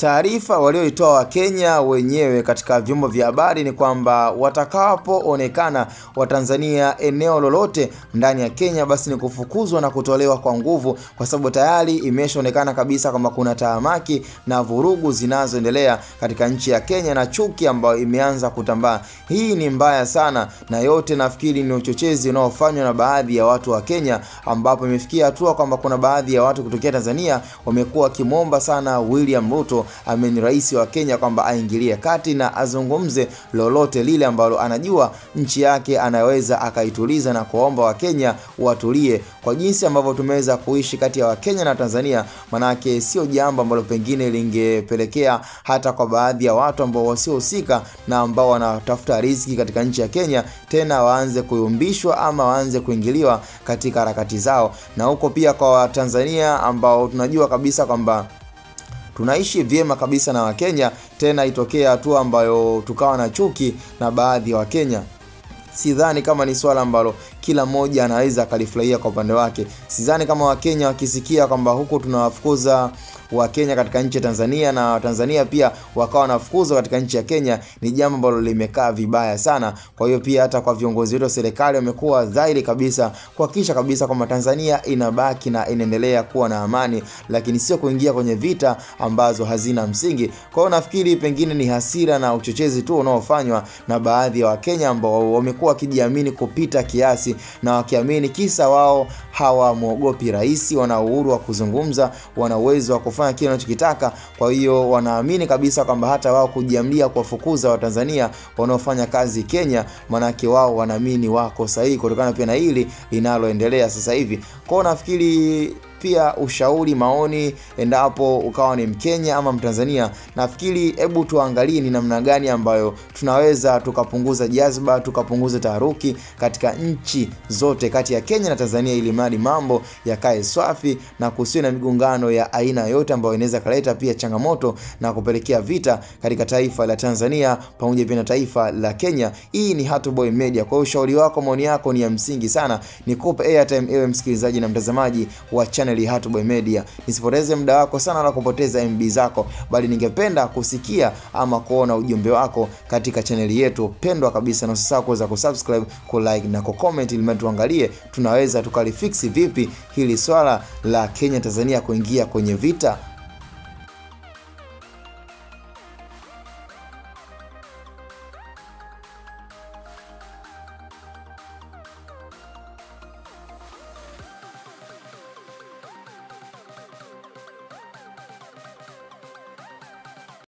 Taarifa walioitoa Wakenya wenyewe katika vyombo vya habari ni kwamba watakapoonekana Watanzania eneo lolote ndani ya Kenya, basi ni kufukuzwa na kutolewa kwa nguvu, kwa sababu tayari imeshaonekana kabisa kwamba kuna tahamaki na vurugu zinazoendelea katika nchi ya Kenya na chuki ambayo imeanza kutambaa. Hii ni mbaya sana, na yote nafikiri ni uchochezi unaofanywa na baadhi ya watu wa Kenya, ambapo imefikia hatua kwamba kuna baadhi ya watu kutokea Tanzania wamekuwa kimomba sana William Ruto, ameni rais wa Kenya, kwamba aingilie kati na azungumze lolote lile ambalo anajua nchi yake anaweza akaituliza, na kuomba Wakenya watulie kwa jinsi ambavyo tumeweza kuishi kati ya Wakenya na Tanzania. Manake sio jambo ambalo pengine lingepelekea hata kwa baadhi ya watu ambao wasiohusika na ambao wanatafuta riziki katika nchi ya Kenya tena waanze kuyumbishwa ama waanze kuingiliwa katika harakati zao. Na huko pia kwa Tanzania ambao tunajua kabisa kwamba tunaishi vyema kabisa na Wakenya, tena itokea hatua ambayo tukawa na chuki na baadhi ya Wakenya, sidhani kama ni swala ambalo kila mmoja anaweza kalifurahia kwa upande wake. Sidhani kama Wakenya wakisikia kwamba huko tunawafukuza Wakenya katika nchi ya Tanzania na Tanzania pia wakawa wanafukuzwa katika nchi ya Kenya, ni jambo ambalo limekaa vibaya sana. Kwa hiyo pia hata kwa viongozi wetu wa serikali wamekuwa dhahiri kabisa kuhakikisha kabisa kwamba Tanzania inabaki na inaendelea kuwa na amani, lakini sio kuingia kwenye vita ambazo hazina msingi. Kwa hiyo nafikiri pengine ni hasira na uchochezi tu unaofanywa na baadhi ya Wakenya ambao wamekuwa wakijiamini kupita kiasi, na wakiamini kisa wao hawamuogopi rais, wana uhuru wa kuzungumza, wana uwezo wa kufanya kile wanachokitaka. Kwa hiyo wanaamini kabisa kwamba hata wao kujiamlia kuwafukuza Watanzania wanaofanya kazi Kenya, manake wao wanaamini wako sahihi kutokana pia na hili linaloendelea sasa hivi. Kwa hiyo nafikiri pia ushauri, maoni, endapo ukawa ni Mkenya ama Mtanzania, nafikiri hebu tuangalie ni namna gani ambayo tunaweza tukapunguza jazba, tukapunguza taharuki katika nchi zote kati ya Kenya na Tanzania, ili mali mambo yakae swafi na kusiwe na migongano ya aina yote ambayo inaweza kuleta pia changamoto na kupelekea vita katika taifa la Tanzania pamoja pia na taifa la Kenya. Hii ni Hatuboy Media. Kwa hiyo ushauri wako, maoni yako ni ya msingi sana. Nikupe airtime ewe msikilizaji na mtazamaji wa channel Hatuboy Media. Nisipoteze muda wako sana na kupoteza MB zako, bali ningependa kusikia ama kuona ujumbe wako katika channel yetu pendwa kabisa, na usisahau kuweza kusubscribe, kulike na kucomment, ili tuangalie tunaweza tukalifix vipi hili swala la Kenya Tanzania kuingia kwenye vita.